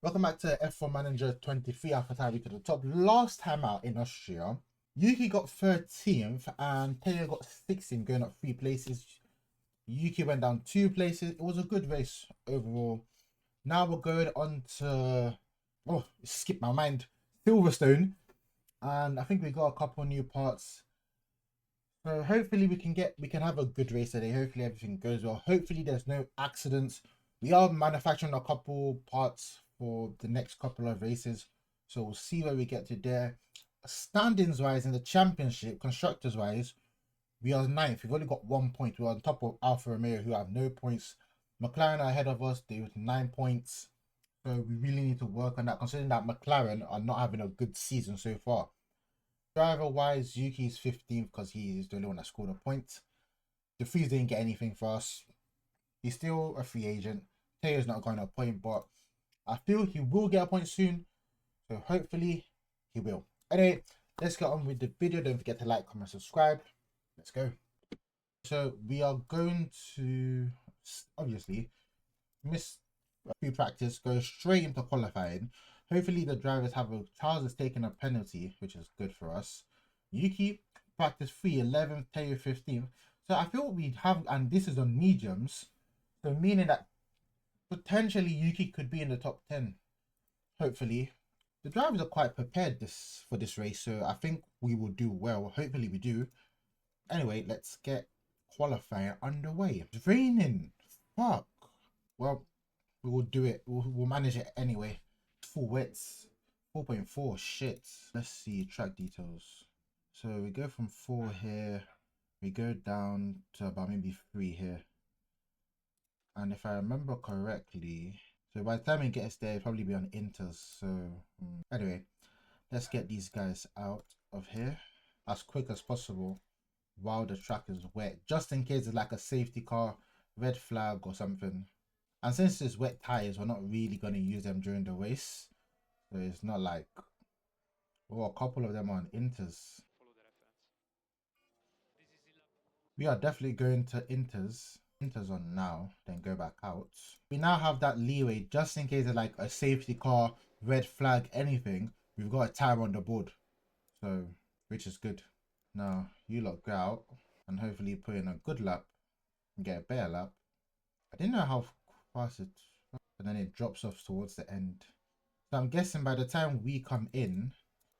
Welcome back to F1 Manager 23 Alpha Tauri to the top. Last time out in Austria, Yuki got 13th and Teo got 16th, going up 3 places. Yuki went down 2 places. It was a good race overall. Now we're going on to, oh, skip my mind, Silverstone. And I think we got a couple new parts. So hopefully we can have a good race today. Hopefully everything goes well. Hopefully there's no accidents. We are manufacturing a couple parts for the next couple of races, so we'll see where we get to there. Standings wise in the championship, constructors wise, we are 9th. We've only got 1 point. We're on top of Alfa Romeo, who have no points. McLaren are ahead of us. They with 9 points. So we really need to work on that, considering that McLaren are not having a good season so far. Driver wise, Yuki is 15th because he is the only one that scored a point. The Freeze didn't get anything for us. He's still a free agent. Teo's not going to a point, but I feel he will get a point soon. So hopefully he will. Anyway, let's get on with the video. Don't forget to like, comment, subscribe. Let's go. So we are going to obviously miss a few practice, go straight into qualifying. Hopefully the drivers have a Charles has taken a penalty, which is good for us. Yuki practice 3, 11th, Teo 15th. So I feel we have, and this is on mediums, so meaning that potentially Yuki could be in the top 10. Hopefully. The drivers are quite prepared for this race, so I think we will do well. Hopefully we do. Anyway, let's get qualifying underway. It's raining. Fuck. Well, we will do it. We'll manage it anyway. Full wets. 4.4. Shit. Let's see track details. So we go from 4 here. We go down to about maybe 3 here. And if I remember correctly, so by the time it gets there, it'll probably be on Inters. So anyway, let's get these guys out of here as quick as possible while the track is wet, just in case it's like a safety car, red flag or something. And since it's wet tires, we're not really going to use them during the race. So it's not like, oh, a couple of them are on Inters. We are definitely going to Inters on now, then go back out. We now have that leeway just in case of like a safety car, red flag, anything. We've got a tire on the board, so which is good. Now you lot go out and hopefully put in a good lap and get a better lap. I didn't know how fast it, and then it drops off towards the end. So I'm guessing by the time we come in,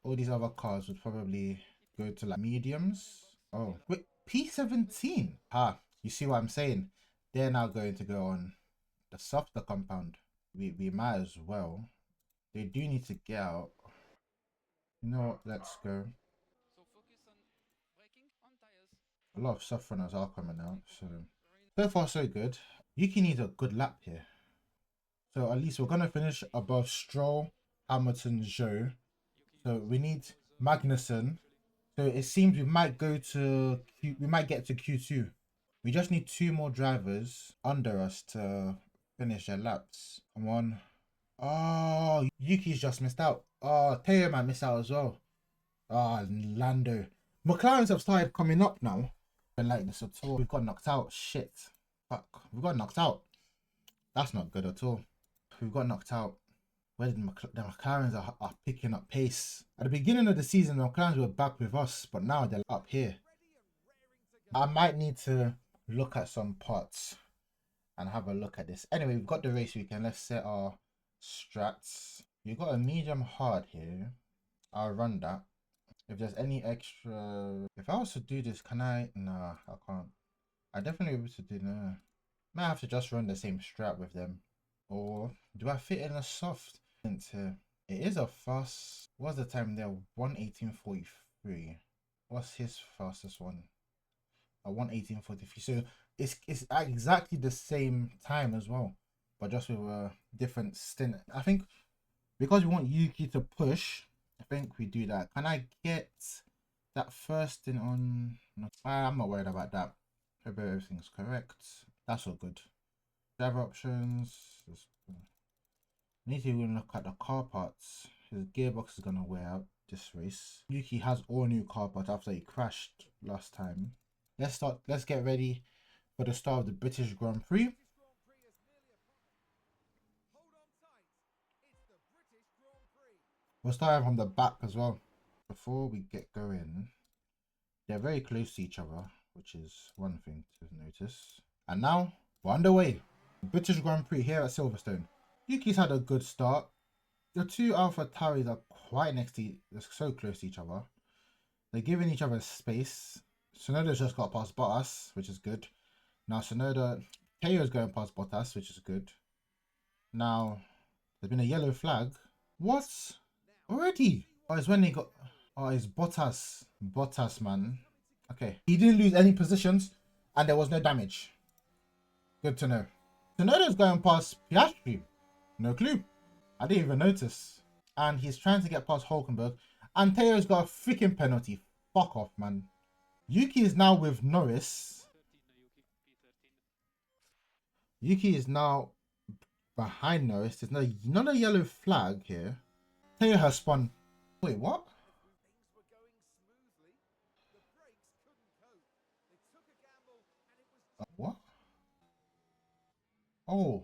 all these other cars would probably go to like mediums. Oh, wait, P17. Ah, you see what I'm saying? They're now going to go on the softer compound. We might as well. They do need to get out. You know what? Let's go. A lot of soft runners are coming out, so far so good. Yuki needs a good lap here. So at least we're gonna finish above Stroll, Hamilton, Zhou. So we need Magnussen. So it seems we might get to Q2. We just need 2 more drivers under us to finish their laps. Come on. Oh, Yuki's just missed out. Oh, Teo might miss out as well. Oh, Lando. McLaren's have started coming up now. I don't like this at all. We've got knocked out. Shit. Fuck. We got knocked out. That's not good at all. We got knocked out. Where did the McLarens are picking up pace. At the beginning of the season, the McLarens were back with us, but now they're up here. I might need to look at some parts and have a look at this. Anyway, we've got the race weekend. Let's set our strats. We've got a medium hard here. I'll run that. If there's any extra, if I was to do this, can I? Nah, I can't. I definitely be able to do no. Might have to just run the same strat with them. Or do I fit in a soft into? It is a fast. What's the time there? 1:18:43. What's his fastest one? A 1:18:43. So it's exactly the same time as well, but just with a different stint. I think because we want Yuki to push, I think we do that. Can I get that first stint on? No, I'm not worried about that. Hope everything's correct. That's all good. Driver options. Need to even look at the car parts. His gearbox is gonna wear out this race. Yuki has all new car parts after he crashed last time. Let's get ready for the start of the British Grand Prix. We'll start from the back as well. Before we get going, they're very close to each other, which is one thing to notice. And now we're underway. British Grand Prix here at Silverstone. Yuki's had a good start. The two Alpha Tauris are quite next to, they're so close to each other. They're giving each other space. Sonoda's just got past Bottas, which is good. Now Sonoda, Teo's going past Bottas, which is good. Now there's been a yellow flag. What? Already? Oh, it's when they got. Oh, it's Bottas. Bottas, man. Okay. He didn't lose any positions and there was no damage. Good to know. Tsunoda's going past Piastri. No clue. I didn't even notice. And he's trying to get past Hulkenberg. And Teo's got a freaking penalty. Fuck off, man. Yuki is now with Norris. Yuki is now behind Norris. There's not a yellow flag here. Teo has spun. Wait, what? What? Oh.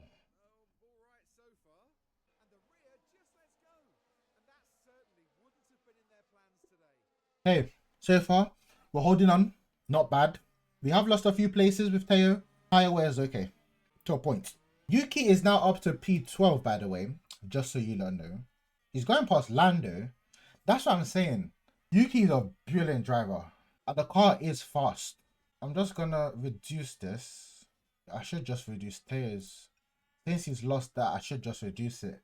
Hey, so far, we're holding on. Not bad. We have lost a few places with Teo. Tire wear is okay. To a point. Yuki is now up to P12, by the way. Just so you don't know. He's going past Lando. That's what I'm saying. Yuki is a brilliant driver. And the car is fast. I'm just gonna reduce this. I should just reduce Teo's. Since he's lost that, I should just reduce it.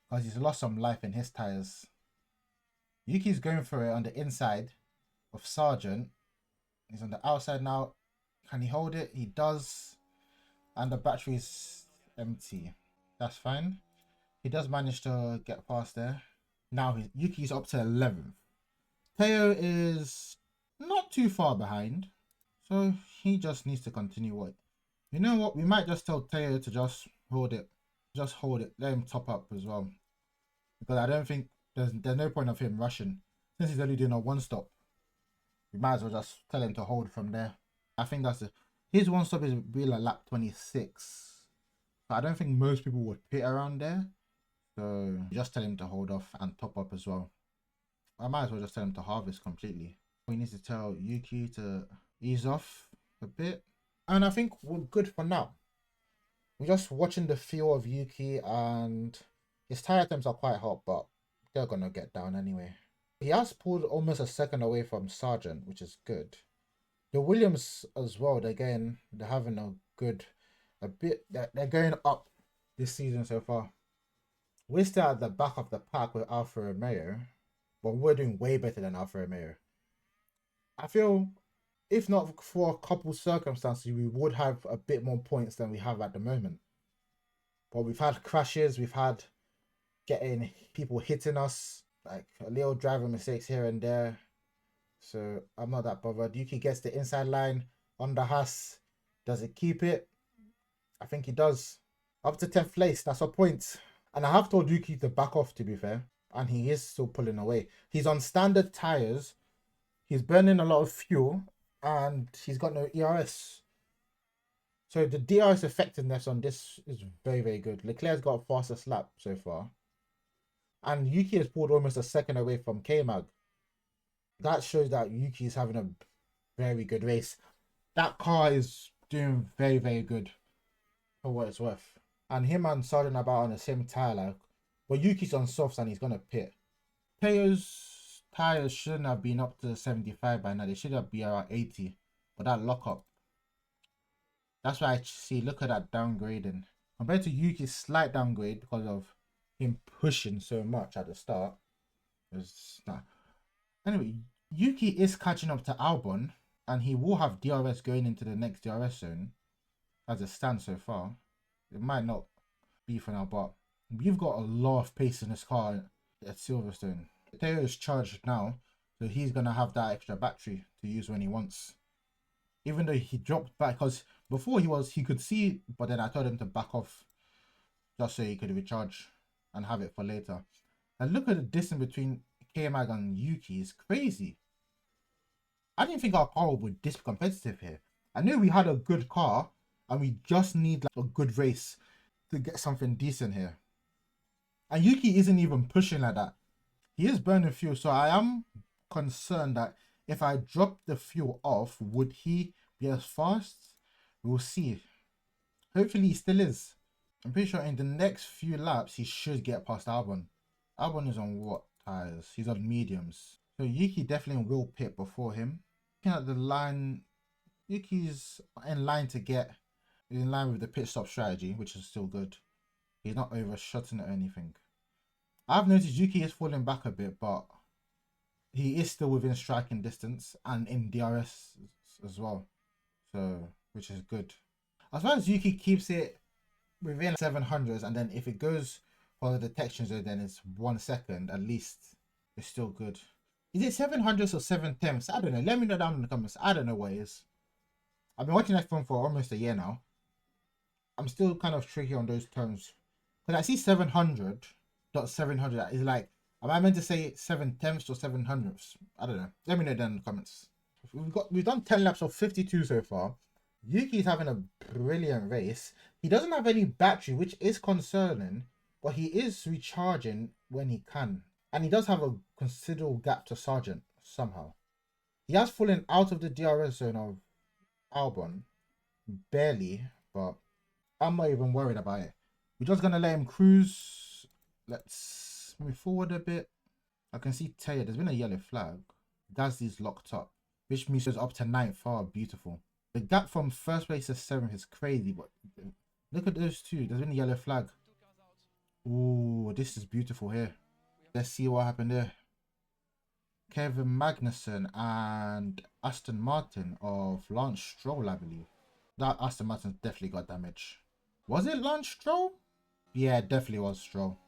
Because he's lost some life in his tires. Yuki's going for it on the inside of Sargent. He's on the outside now. Can he hold it? He does. And the battery is empty. That's fine. He does manage to get past there. Now Yuki's up to 11th. Teo is not too far behind. So he just needs to continue what. You know what? We might just tell Teo to just hold it. Just hold it. Let him top up as well. Because I don't think there's no point of him rushing. Since he's only doing a one stop. We might as well just tell him to hold from there. I think that's it. His one stop is be like lap 26. So I don't think most people would pit around there. So just tell him to hold off and top up as well. I might as well just tell him to harvest completely. We need to tell Yuki to ease off a bit. And I think we're good for now. We're just watching the feel of Yuki, and his tire temps are quite hot, but they're going to get down anyway. He has pulled almost a second away from Sargent, which is good. The Williams as well, they're having they're going up this season so far. We're still at the back of the pack with Alfa Romeo, but we're doing way better than Alfa Romeo. I feel if not for a couple circumstances, we would have a bit more points than we have at the moment. But we've had crashes, we've had getting people hitting us, like a little driving mistakes here and there. So I'm not that bothered. Yuki gets the inside line on the Haas. Does it keep it? I think he does. Up to 10th place, that's a point. And I have told Yuki to back off, to be fair. And he is still pulling away. He's on standard tyres. He's burning a lot of fuel. And he's got no ERS. So the DRS effectiveness on this is very, very good. Leclerc's got a fastest lap so far. And Yuki has pulled almost a second away from K-Mag. That shows that Yuki is having a very good race. That car is doing very, very good for what it's worth. And him and Sargent are about on the same tyre, like, but Yuki's on softs and he's going to pit. Teo's tyres shouldn't have been up to 75 by now. They should have been around 80. But that lockup, that's why I see, look at that downgrading. Compared to Yuki's slight downgrade because of him pushing so much at the start. It's not. Anyway, Yuki is catching up to Albon, and he will have DRS going into the next DRS zone as it stands so far. It might not be for now, but we've got a lot of pace in this car at Silverstone. Teo is charged now, so he's going to have that extra battery to use when he wants. Even though he dropped back, because before he could see, but then I told him to back off just so he could recharge and have it for later. And look at the distance between K-Mag and Yuki, is crazy. I didn't think our car would be this competitive here. I knew we had a good car and we just need like a good race to get something decent here. And Yuki isn't even pushing like that. He is burning fuel, so I am concerned that if I drop the fuel off, would he be as fast? We'll see. Hopefully he still is. I'm pretty sure in the next few laps he should get past Albon. Albon is on what tires? He's on mediums. So Yuki definitely will pit before him. Looking at the line, Yuki's in line to get in line with the pit stop strategy, which is still good. He's not overshooting it or anything. I've noticed Yuki is falling back a bit, but he is still within striking distance and in DRS as well. So, which is good. As far as Yuki keeps it within 700s, and then if it goes for the detection zone, then it's 1 second at least. It's still good. Is it 700s or 7 tenths? I don't know. Let me know down in the comments. I don't know what it is. I've been watching F1 for almost a year now. I'm still kind of tricky on those terms. Because I see 700, dot 700. Is like, am I meant to say 7 tenths or 700ths? I don't know. Let me know down in the comments. We've done 10 laps of 52 so far. Yuki's having a brilliant race. He doesn't have any battery, which is concerning, but he is recharging when he can. And he does have a considerable gap to Sargent somehow. He has fallen out of the DRS zone of Albon. Barely, but I'm not even worried about it. We're just going to let him cruise. Let's move forward a bit. I can see Taya. There's been a yellow flag. Gasly's locked up, which means it's up to 9th. Oh, beautiful. The gap from first place to 7th is crazy, but look at those two. There's been a yellow flag. Ooh, this is beautiful here. Let's see what happened there. Kevin Magnussen and Aston Martin of Lance Stroll, I believe. That Aston Martin definitely got damage. Was it Lance Stroll? Yeah, it definitely was Stroll.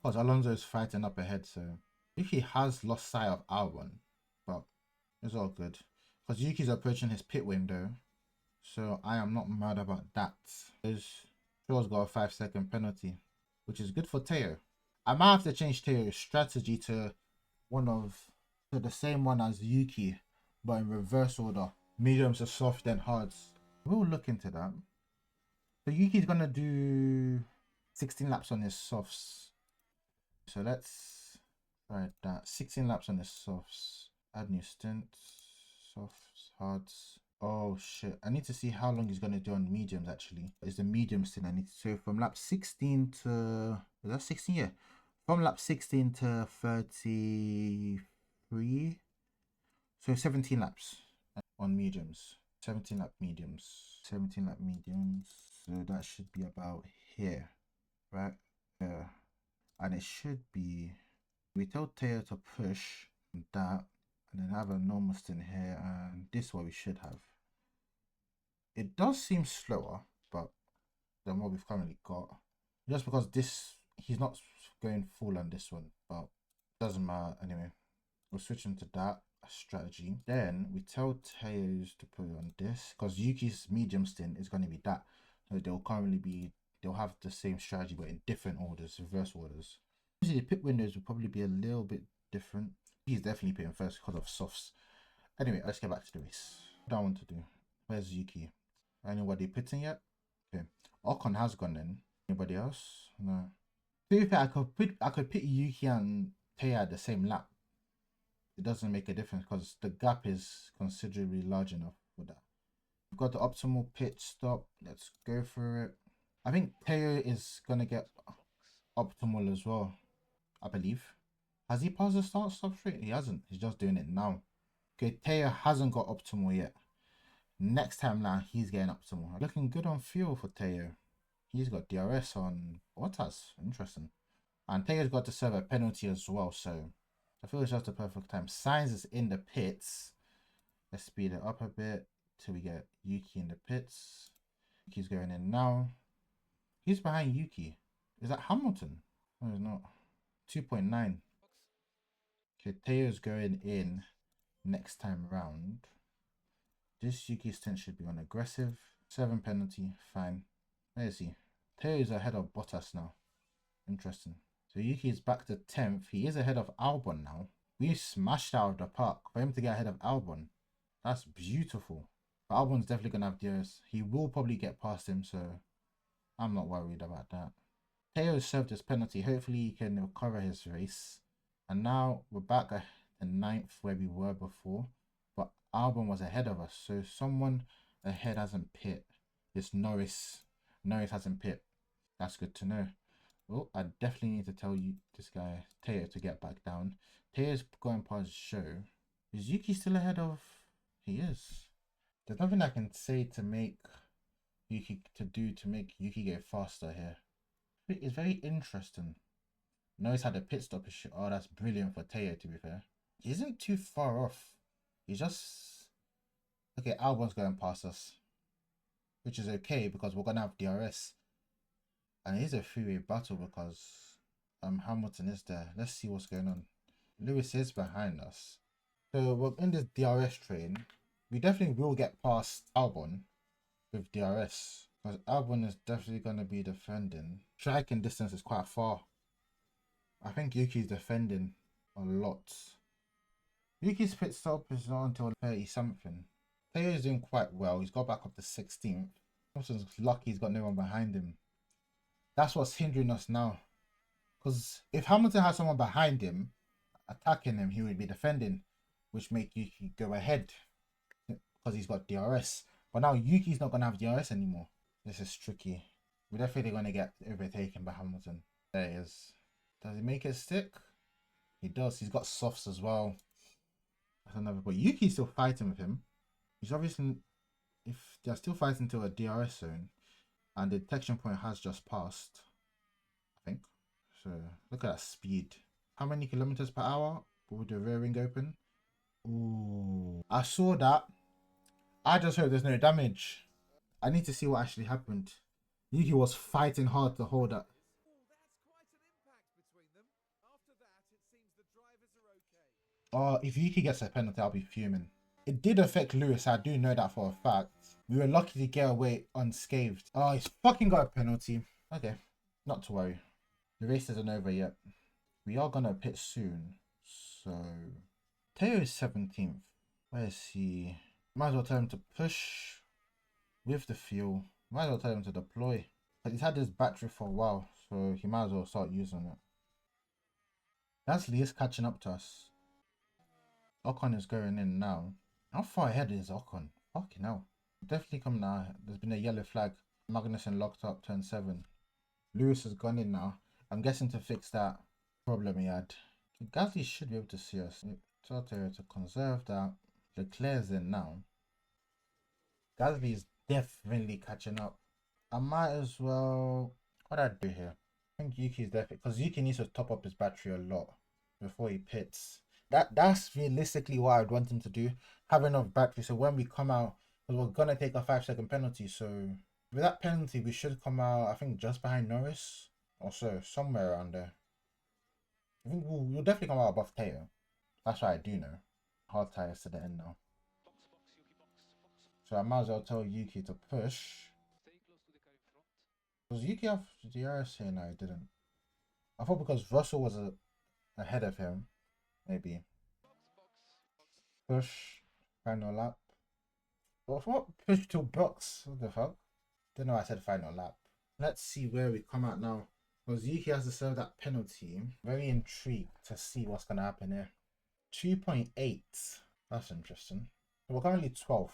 Because Alonso is fighting up ahead, so if he has lost sight of Albon, but it's all good. Because Yuki's approaching his pit window, so I am not mad about that. Stroll's got a 5-second penalty, which is good for Teo. I might have to change Teo's strategy to the same one as Yuki, but in reverse order. Mediums are soft, then hards. We'll look into that. So Yuki's gonna do 16 laps on his softs. So let's try that. 16 laps on his softs. Add new stint. Softs, hards. Oh shit. I need to see how long he's gonna do on mediums actually. It's the medium stint I need to. So from lap 16 to, is that 16? Yeah. From lap 16 to 33. So 17 laps on mediums. 17 lap mediums. 17 lap mediums. So that should be about here. Right? Yeah. And it should be, we tell Teo to push that and then have a normal stint here, and this is what we should have. It does seem slower, but than what we've currently got. Just because this, he's not going full on this one, but doesn't matter anyway. We'll switch into that strategy. Then we tell Teos to put it on this because Yuki's medium stint is going to be that. So they'll have the same strategy but in different orders, reverse orders. Obviously the pit windows will probably be a little bit different. He's definitely pitting first because of softs. Anyway, let's get back to the race. What do I want to do? Where's Yuki? Anybody pitting yet? Okay. Ocon has gone in. Anybody else? No. To be fair, I could pit Yuki and Taya at the same lap. It doesn't make a difference because the gap is considerably large enough for that. We've got the optimal pit stop. Let's go for it. I think Teo is going to get optimal as well, I believe. Has he passed the start stop straight? He hasn't. He's just doing it now. Okay, Teo hasn't got optimal yet. Next time now, he's getting optimal. Looking good on fuel for Teo. He's got DRS on Bottas. Interesting. And Teo's got to serve a penalty as well, so I feel it's just the perfect time. Sainz is in the pits. Let's speed it up a bit till we get Yuki in the pits. Yuki's going in now. He's behind Yuki. Is that Hamilton? No, it's not. 2.9. Okay, Teo's going in next time round. This Yuki stint should be on aggressive. 7 penalty, fine. Let's see. Teo is ahead of Bottas now. Interesting. So Yuki is back to 10th. He is ahead of Albon now. We smashed out of the park for him to get ahead of Albon. That's beautiful. But Albon's definitely going to have DRS. He will probably get past him, so I'm not worried about that. Teo served his penalty. Hopefully he can recover his race. And now we're back at the 9th where we were before. But Albon was ahead of us. So someone ahead hasn't pit. It's Norris. Norris hasn't pit. That's good to know. Oh, I definitely need to tell you this guy, Teo, to get back down. Teo's going past Show. Is Yuki still ahead of... He is. There's nothing I can say to make Yuki go faster here. It's very interesting. Noah's had a pit stop issue. Oh, that's brilliant for Teo, to be fair. He isn't too far off. He's just... Okay, Albon's going past us. Which is okay because we're going to have DRS. And it is a three-way battle because Hamilton is there. Let's see what's going on. Lewis is behind us. So we're in this DRS train. We definitely will get past Albon with DRS. Because Albon is definitely going to be defending. Striking distance is quite far. I think Yuki's defending a lot. Yuki's pit stop is not until 30 something. Teo is doing quite well. He's got back up to 16th. Hamilton's lucky he's got no one behind him. That's what's hindering us now. Because if Hamilton had someone behind him, attacking him, he would be defending, which make Yuki go ahead because he's got DRS. But now Yuki's not going to have DRS anymore. This is tricky. We're definitely going to get overtaken by Hamilton. There it is. Does he make it stick? He does. He's got softs as well. That's another. But Yuki's still fighting with him. He's obviously, if they're still fighting to a DRS zone, and the detection point has just passed, I think. So look at that speed. How many kilometers per hour with the rear wing open? Ooh, I saw that. I just hope there's no damage. I need to see what actually happened. Yuki was fighting hard to hold that. Oh, if Yuki gets a penalty, I'll be fuming. It did affect Lewis, I do know that for a fact. We were lucky to get away unscathed. Oh, he's fucking got a penalty. Okay, not to worry. The race isn't over yet. We are gonna pit soon. So, Teo is 17th. Where is he? Might as well tell him to push with the fuel. Might as well tell him to deploy. But he's had this battery for a while, so he might as well start using it. Gasly is catching up to us. Ocon is going in now. How far ahead is Ocon? Fucking hell. Definitely coming now. There's been a yellow flag. Magnussen locked up, turn 7. Lewis has gone in now. I'm guessing to fix that problem he had. Gasly should be able to see us. Tell Teo to conserve that. Leclerc's in now. Gasly is definitely catching up. I might as well... What I do here? I think Yuki's definitely... Because Yuki needs to top up his battery a lot before he pits. That's realistically what I'd want him to do. Have enough battery so when we come out, because we're gonna take a 5-second penalty. So with that penalty, we should come out, I think, just behind Norris or so, somewhere around there. I think we'll definitely come out above Teo. That's what I do know. Hard tires to the end now. So I might as well tell Yuki to push. Does Yuki have DRS here? No, he didn't. I thought because Russell was ahead of him, maybe. Push, final lap. What? Push to box? What the fuck? Don't know why I said final lap. Let's see where we come out now. Because Yuki has to serve that penalty. Very intrigued to see what's going to happen here. 2.8. That's interesting. So we're currently 12th.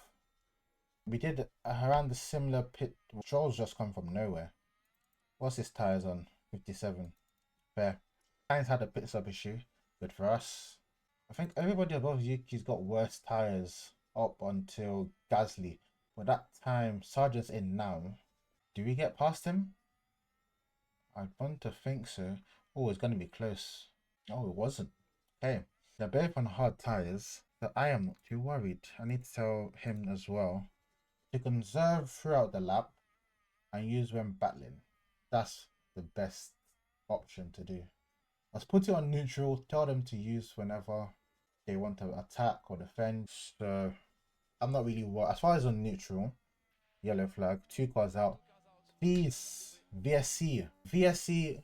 We did around the similar pit. Stroll's just come from nowhere. What's his tyres on? 57. Fair. Sainz had a pit stop issue. Good for us. I think everybody above Yuki's got worse tyres up until Gasly. But that time, Sargent's in now. Do we get past him? I want to think so. Oh, it's going to be close. Oh, it wasn't. Okay. They're both on hard tyres, but I am not too worried. I need to tell him as well to conserve throughout the lap and use when battling. That's the best option to do. Let's put it on neutral, tell them to use whenever they want to attack or defend. So I'm not really worried. As far as on neutral, yellow flag, 2 cars out. Please, VSC.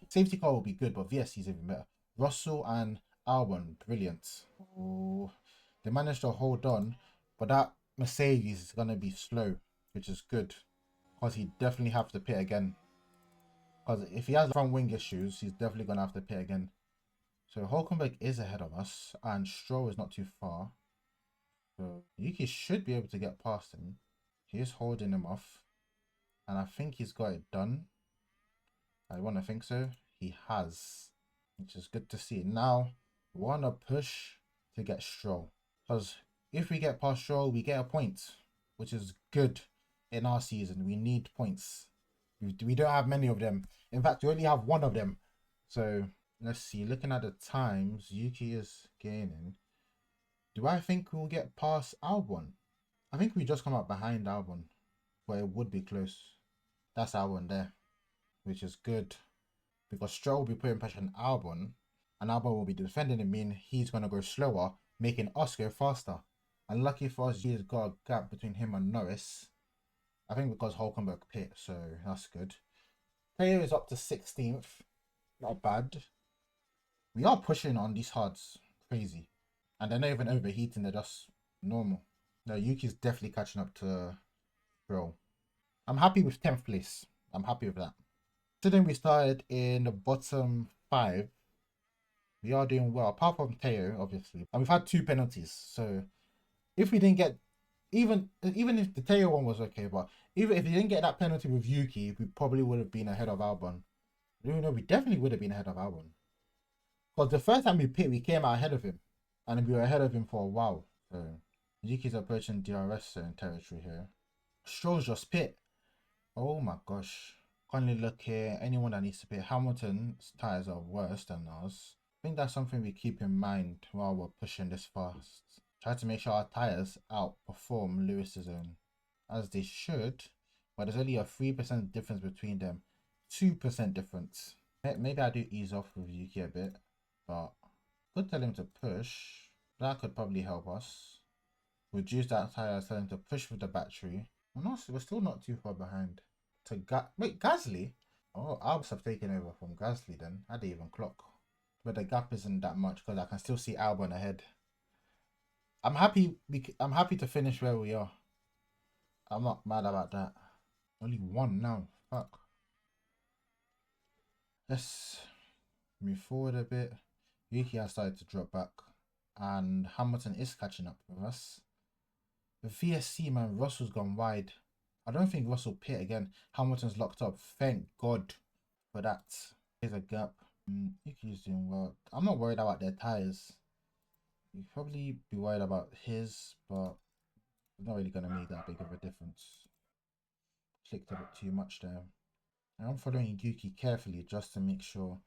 Safety car will be good, but VSC is even better. Russell and Albon, brilliant. Oh, they managed to hold on, but that Mercedes is going to be slow, which is good. Because he definitely have to pit again. Because if he has front wing issues, he's definitely going to have to pit again. So Hulkenberg is ahead of us, and Stroll is not too far. So Yuki should be able to get past him. He is holding him off, and I think he's got it done. I want to think so. He has, which is good to see. Now, we want to push to get Stroll, because if we get past Stroll, we get a point, which is good in our season. We need points. We don't have many of them. In fact, we only have one of them. So let's see. Looking at the times, Yuki is gaining. Do I think we'll get past Albon? I think we just come up behind Albon, but it would be close. That's Albon there, which is good, because Stroll will be putting pressure on Albon, and Albon will be defending him, meaning he's going to go slower, making us go faster. And lucky for us, he's got a gap between him and Norris. I think because Hulkenberg pit, so that's good. Player is up to 16th. Not bad. We are pushing on these hards. Crazy. And they're not even overheating, they're just normal. No, Yuki's definitely catching up to Bro. I'm happy with 10th place. I'm happy with that. Considering we started in the bottom 5, we are doing well. Apart from Teo, obviously. And we've had 2 penalties. So if we didn't get, even if the Teo one was okay, but even if he didn't get that penalty with Yuki, we probably would have been ahead of Albon. No, we definitely would have been ahead of Albon. Because the first time we pit, we came out ahead of him. And we were ahead of him for a while. So Yuki's approaching DRS zone territory here. Stroll's just pit. Oh my gosh. Can't really look here. Anyone that needs to pit. Hamilton's tyres are worse than ours. I think that's something we keep in mind while we're pushing this fast. Try to make sure our tyres outperform Lewis's own, as they should. But there's only a 3% difference between them. 2% difference. Maybe I do ease off with Yuki a bit, but could tell him to push. That could probably help us. Reduce that tire, tell him to push with the battery. We're still not too far behind. Wait, Gasly? Oh, I must have taken over from Gasly then. I didn't even clock. But the gap isn't that much because I can still see Albon ahead. I'm happy to finish where we are. I'm not mad about that. Only 1 now. Fuck. Let's move forward a bit. Yuki has started to drop back, and Hamilton is catching up with us. The VSC, man, Russell's gone wide. I don't think Russell pit again. Hamilton's locked up. Thank God for that. Here's a gap. Yuki's doing well. I'm not worried about their tyres. You'd probably be worried about his, but it's not really going to make that big of a difference. Clicked a bit too much there. And I'm following Yuki carefully just to make sure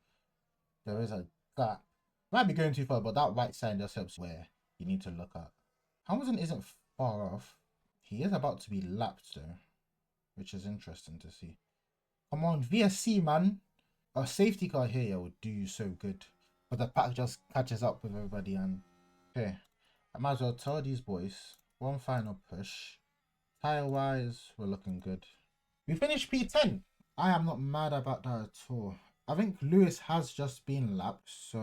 there is a gap. Might be going too far, but that right side just helps where you need to look at. Hamilton isn't far off. He is about to be lapped though, which is interesting to see. Come on, VSC, man. A safety car here would do you so good. But the pack just catches up with everybody, and okay. I might as well tell these boys, one final push. Tire wise, we're looking good. We finished P10. I am not mad about that at all. I think Lewis has just been lapped, so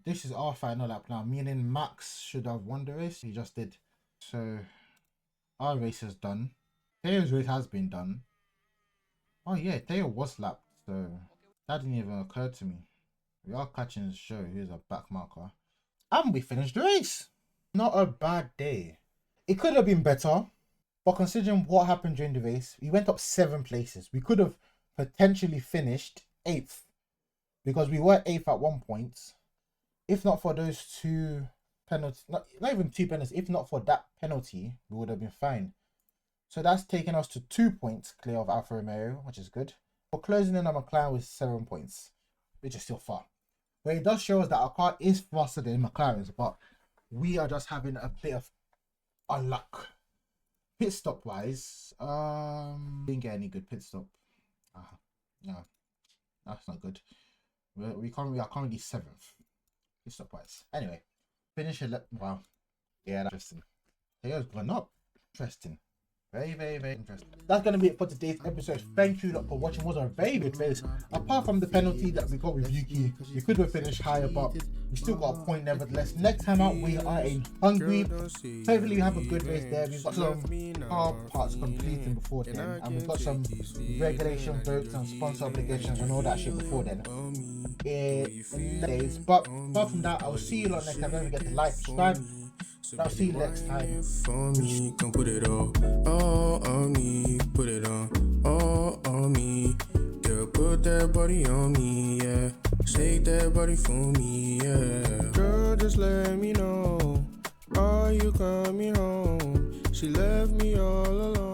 this is our final lap now, meaning Max should have won the race. He just did. So our race is done. Theo's race has been done. Oh yeah, Theo was lapped, so that didn't even occur to me. We are catching the show. Here's a back marker. And we finished the race. Not a bad day. It could have been better, but considering what happened during the race, we went up 7 places. We could have potentially finished 8th, because we were 8th at one point. If not for those 2 penalties, not even 2 penalties, if not for that penalty, we would have been fine. So that's taken us to 2 points clear of Alfa Romeo, which is good. We're closing in on McLaren with 7 points, which is still far. But it does show us that our car is faster than McLaren's, but we are just having a bit of unluck. Pit stop wise, didn't get any good pit stop. No, that's not good. We are currently 7th. Pit stop wise. Anyway, finish it. Wow, yeah, that's interesting. Theo's gone up. Interesting. Very, very, very interesting. That's going to be it for today's episode. Thank you for watching. It was a very good race. Apart from the penalty that we got with Yuki, we could have finished higher, but we still got a point nevertheless. Next time out, we are in Hungary. Hopefully, we have a good race there. We've got some car parts completing before then, and we've got some regulation votes and sponsor obligations and all that shit before then. in days. But apart from that, I'll see you lot next time. Don't forget to like, subscribe. I'll see you next time. For me, come put it all on me, put it all on me. Girl, put that body on me, yeah. Shake that body for me, yeah. Girl, just let me know, are you coming home? She left me all alone.